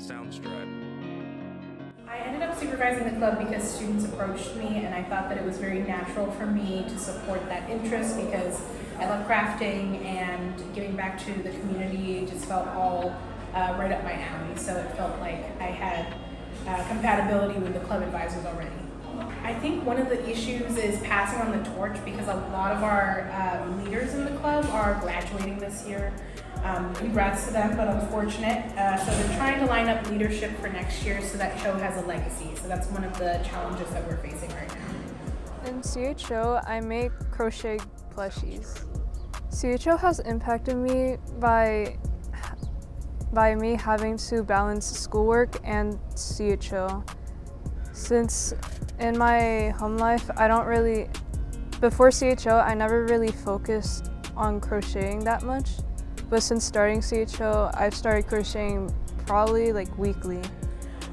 Soundstripe. I ended up supervising the club because students approached me, and I thought that it was very natural for me to support that interest because I love crafting, and giving back to the community just felt all right up my alley. So it felt like I had compatibility with the club advisors already. I think one of the issues is passing on the torch because a lot of our leaders in the club are graduating this year. Congrats to them, but unfortunate. So they're trying to line up leadership for next year so that show has a legacy. So that's one of the challenges that we're facing right now. In CHO, I make crochet plushies. CHO has impacted me by me having to balance schoolwork and CHO. Since in my home life, before CHO, I never really focused on crocheting that much. But since starting CHO, I've started crocheting probably like weekly.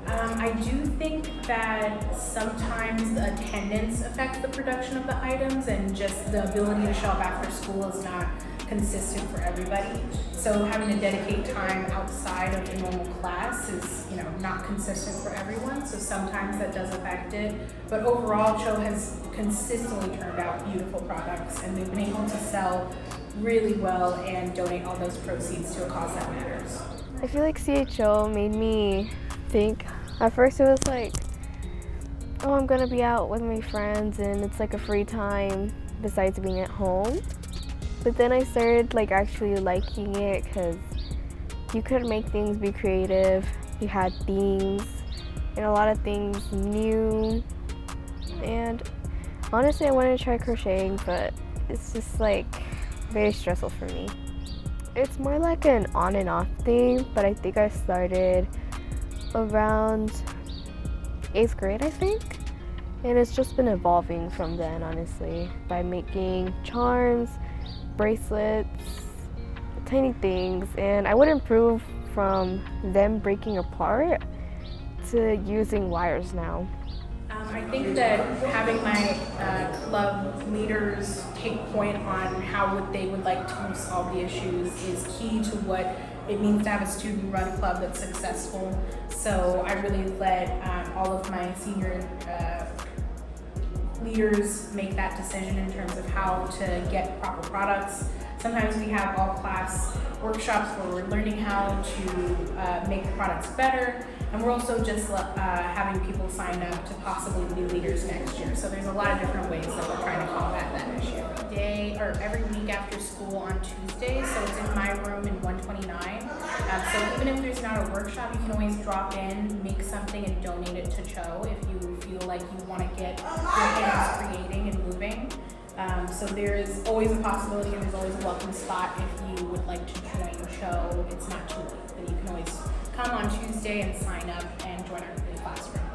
I do think that sometimes the attendance affects the production of the items, and just the ability to show up after school is not consistent for everybody. So having to dedicate time outside of the normal class is, not consistent for everyone. So sometimes that does affect it. But overall, Cho has consistently turned out beautiful products, and we've been able to sell really well and donate all those proceeds to a cause that matters. I feel like CHO made me think. At first it was like, oh, I'm gonna be out with my friends and it's like a free time besides being at home. But then I started actually liking it because you could make things be creative, you had themes, and a lot of things new. And honestly, I wanted to try crocheting, but it's just very stressful for me. It's more like an on and off thing, but I think I started around 8th grade, I think. And it's just been evolving from then, honestly, by making charms, bracelets, tiny things. And I would improve from them breaking apart to using wires now. I think that having my club leaders take point on how they would like to solve the issues is key to what it means to have a student-run club that's successful. So I really let all of my senior leaders make that decision in terms of how to get proper products. Sometimes we have all-class workshops where we're learning how to make the products better, and we're also just having people sign up to possibly be leaders next year. So there's a lot of different ways that we're trying to combat that issue. Every week after school on Tuesday, so it's in my room in 129. So even if there's not a workshop, you can always drop in, make something, and donate it to Cho if you feel like you want to get your hands creating and moving. So there is always a possibility, and there's always a welcome spot if you would like to join Cho. It's not too late, but you can always come on Tuesday and sign up and join our classroom.